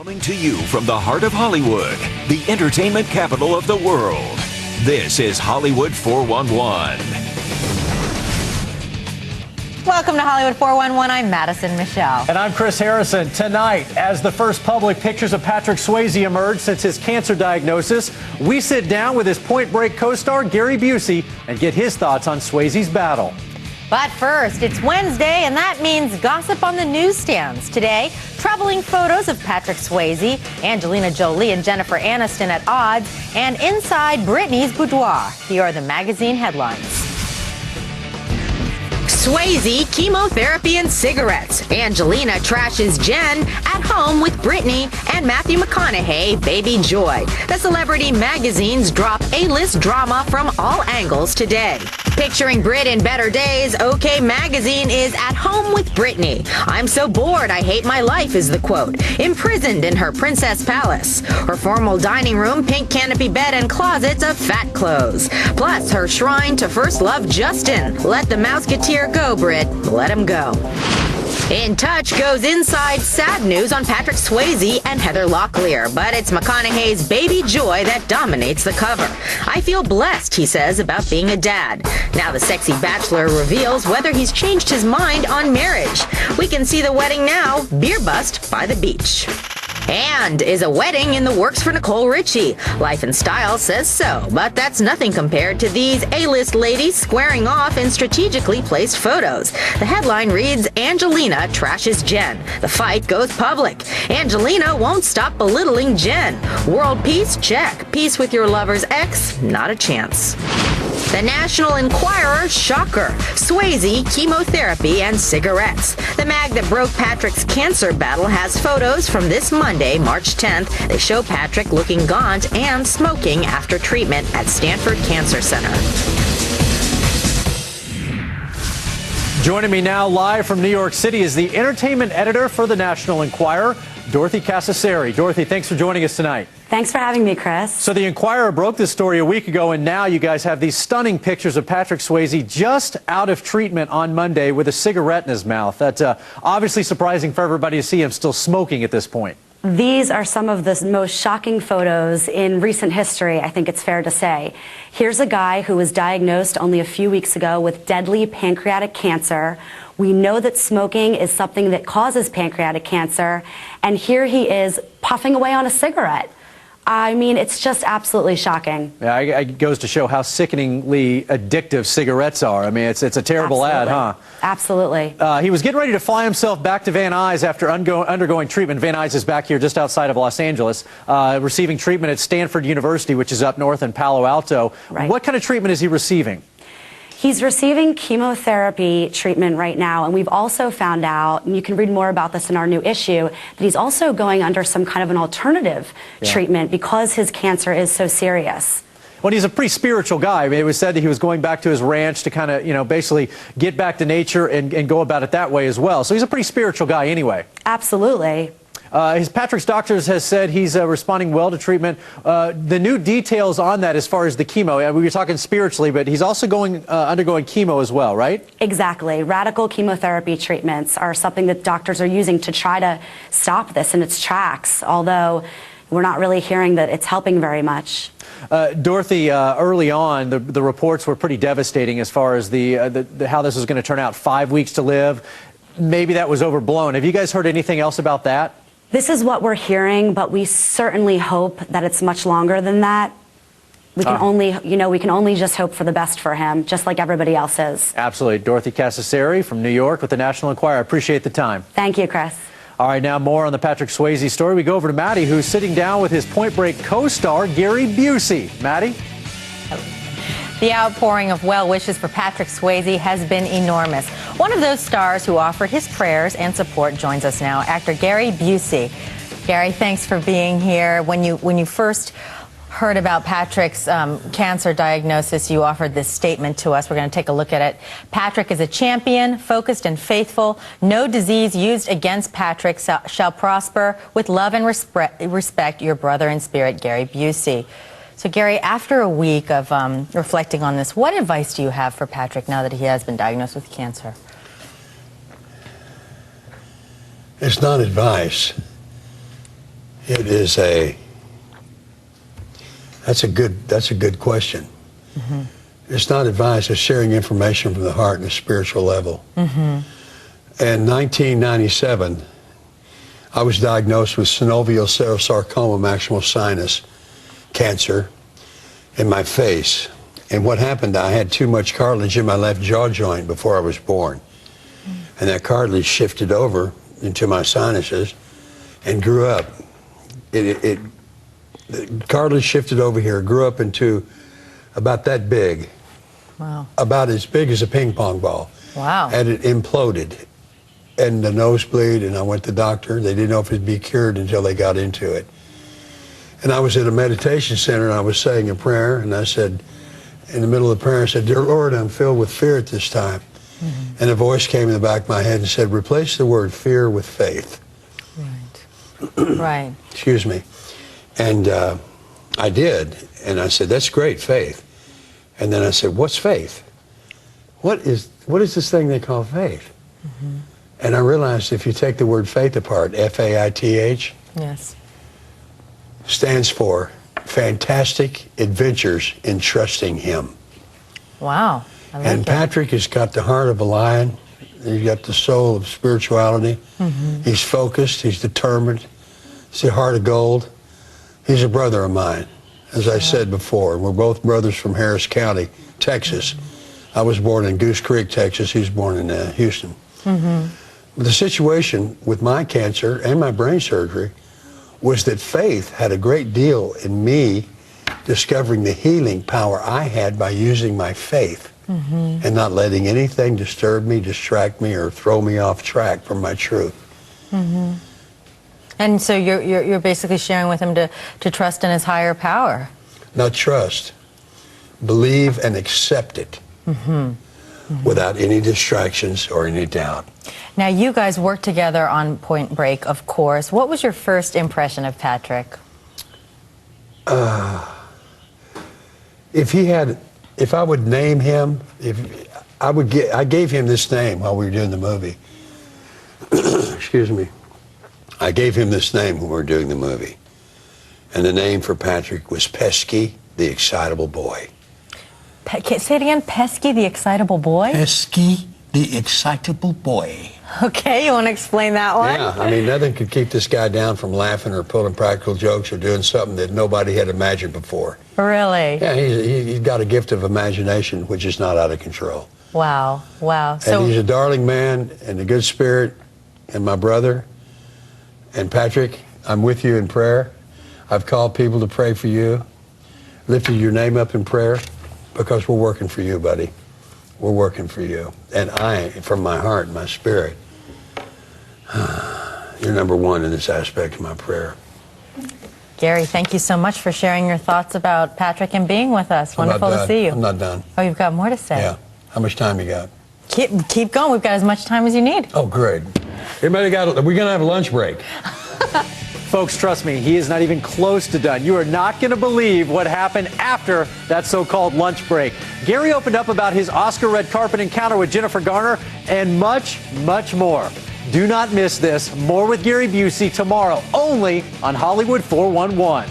Coming to you from the heart of Hollywood, the entertainment capital of the world. This is Hollywood 411. Welcome to Hollywood 411. I'm Madison Michelle. And I'm Chris Harrison. Tonight, as the first public pictures of Patrick Swayze emerge since his cancer diagnosis, we sit down with his Point Break co-star Gary Busey and get his thoughts on Swayze's battle. But first, it's Wednesday, and that means gossip on the newsstands. Today, troubling photos of Patrick Swayze, Angelina Jolie, and Jennifer Aniston at odds, and inside Britney's boudoir. Here are the magazine headlines. Swayze, chemotherapy and cigarettes. Angelina trashes Jen at home with Britney, and Matthew McConaughey, baby joy. The celebrity magazines drop A-list drama from all angles today. Picturing Brit in better days, OK Magazine is at home with Britney. I'm so bored, I hate my life is the quote. Imprisoned in her princess palace. Her formal dining room, pink canopy bed, and closets of fat clothes. Plus her shrine to first love Justin. Let the Mouseketeer go, Brit. Let him go. In Touch goes inside sad news on Patrick Swayze and Heather Locklear, but it's McConaughey's baby joy that dominates the cover. I feel blessed, he says, about being a dad. Now the sexy bachelor reveals whether he's changed his mind on marriage. We can see the wedding now, beer bust by the beach. And is a wedding in the works for Nicole Richie? Life and Style says so, but that's nothing compared to these A-list ladies squaring off in strategically placed photos. The headline reads, Angelina trashes Jen. The fight goes public. Angelina won't stop belittling Jen. World peace? Check. Peace with your lover's ex? Not a chance. The National Enquirer, shocker. Swayze, chemotherapy, and cigarettes. The mag that broke Patrick's cancer battle has photos from this Monday, March 10th. They show Patrick looking gaunt and smoking after treatment at Stanford Cancer Center. Joining me now live from New York City is the entertainment editor for the National Enquirer, Dorothy Cascerceri. Dorothy, thanks for joining us tonight. Thanks for having me, Chris. So the Enquirer broke this story a week ago, and now you guys have these stunning pictures of Patrick Swayze just out of treatment on Monday with a cigarette in his mouth. That's obviously surprising for everybody to see him still smoking at this point. These are some of the most shocking photos in recent history, I think it's fair to say. Here's a guy who was diagnosed only a few weeks ago with deadly pancreatic cancer. We know that smoking is something that causes pancreatic cancer, and here he is puffing away on a cigarette. I mean, it's just absolutely shocking. Yeah, it goes to show how sickeningly addictive cigarettes are. I mean, it's a terrible ad, huh? Absolutely. He was getting ready to fly himself back to Van Nuys after undergoing treatment. Van Nuys is back here just outside of Los Angeles, receiving treatment at Stanford University, which is up north in Palo Alto. Right. What kind of treatment is he receiving? He's receiving chemotherapy treatment right now, and we've also found out, and you can read more about this in our new issue, that he's also going under some kind of an alternative treatment because his cancer is so serious. Well, he's a pretty spiritual guy. I mean, it was said that he was going back to his ranch to kind of, basically get back to nature and go about it that way as well. So he's a pretty spiritual guy anyway. Absolutely. Patrick's doctors has said he's responding well to treatment. The new details on that as far as the chemo, we were talking spiritually, but he's also undergoing chemo as well, right? Exactly. Radical chemotherapy treatments are something that doctors are using to try to stop this in its tracks, although we're not really hearing that it's helping very much. Dorothy, early on, the reports were pretty devastating as far as how this was going to turn out. 5 weeks to live. Maybe that was overblown. Have you guys heard anything else about that? This is what we're hearing, but we certainly hope that it's much longer than that. We can only just hope for the best for him, just like everybody else is. Absolutely. Dorothy Cascerceri from New York with the National Enquirer. Appreciate the time. Thank you, Chris. All right, now more on the Patrick Swayze story. We go over to Maddie, who's sitting down with his Point Break co-star, Gary Busey. Maddie? The outpouring of well wishes for Patrick Swayze has been enormous. One of those stars who offered his prayers and support joins us now, actor Gary Busey. Gary, thanks for being here. When you first heard about Patrick's cancer diagnosis, you offered this statement to us. We're going to take a look at it. Patrick is a champion, focused and faithful. No disease used against Patrick shall prosper. With love and respect, your brother in spirit, Gary Busey. So, Gary, after a week of reflecting on this, what advice do you have for Patrick now that he has been diagnosed with cancer? It's not advice. It is that's a good question. Mm-hmm. It's not advice, it's sharing information from the heart and a spiritual level. Mm-hmm. In 1997, I was diagnosed with synovial sarcoma, maximal sinus cancer in my face. And what happened, I had too much cartilage in my left jaw joint before I was born. Mm-hmm. And that cartilage shifted over into my sinuses and grew up. The cartilage shifted over here, grew up into about that big. Wow. About as big as a ping pong ball. Wow. And it imploded. And the nosebleed, and I went to the doctor. They didn't know if it'd be cured until they got into it. And I was at a meditation center, and I was saying a prayer, and I said, in the middle of the prayer, I said, "Dear Lord, I'm filled with fear at this time." Mm-hmm. And a voice came in the back of my head and said, "Replace the word fear with faith." Right. Right. Excuse me. And I did, and I said, "That's great, faith." And then I said, "What's faith? What is this thing they call faith?" Mm-hmm. And I realized if you take the word faith apart, F-A-I-T-H, yes, stands for fantastic adventures in trusting Him. Wow. I like and that. Patrick has got the heart of a lion. He's got the soul of spirituality. Mm-hmm. He's focused. He's determined. He's the heart of gold. He's a brother of mine, as I said before. We're both brothers from Harris County, Texas. Mm-hmm. I was born in Goose Creek, Texas. He was born in Houston. Mm-hmm. The situation with my cancer and my brain surgery was that faith had a great deal in me discovering the healing power I had by using my faith and not letting anything disturb me, distract me, or throw me off track from my truth. Mm-hmm. And so you're basically sharing with him to trust in his higher power. Not trust. Believe and accept it without any distractions or any doubt. Now, you guys worked together on Point Break, of course. What was your first impression of Patrick? If I would name him, I gave him this name while we were doing the movie. Excuse me. I gave him this name when we were doing the movie. And the name for Patrick was Pesky, the Excitable Boy. Say it again, Pesky, the Excitable Boy? Pesky, the Excitable Boy. Okay, you want to explain that one? Yeah, I mean, nothing could keep this guy down from laughing or pulling practical jokes or doing something that nobody had imagined before. Really? Yeah, he's got a gift of imagination which is not out of control. Wow, wow. And he's a darling man and a good spirit, and my brother. And Patrick, I'm with you in prayer. I've called people to pray for you, lifted your name up in prayer, because we're working for you, buddy. We're working for you. And I, from my heart and my spirit, you're number one in this aspect of my prayer. Gary, thank you so much for sharing your thoughts about Patrick and being with us. Wonderful to see you. I'm not done. Oh, you've got more to say? Yeah. How much time you got? Keep going. We've got as much time as you need. Oh, great. Everybody we're going to have a lunch break. Folks, trust me, he is not even close to done. You are not going to believe what happened after that so-called lunch break. Gary opened up about his Oscar red carpet encounter with Jennifer Garner and much, much more. Do not miss this. More with Gary Busey tomorrow, only on Hollywood 411.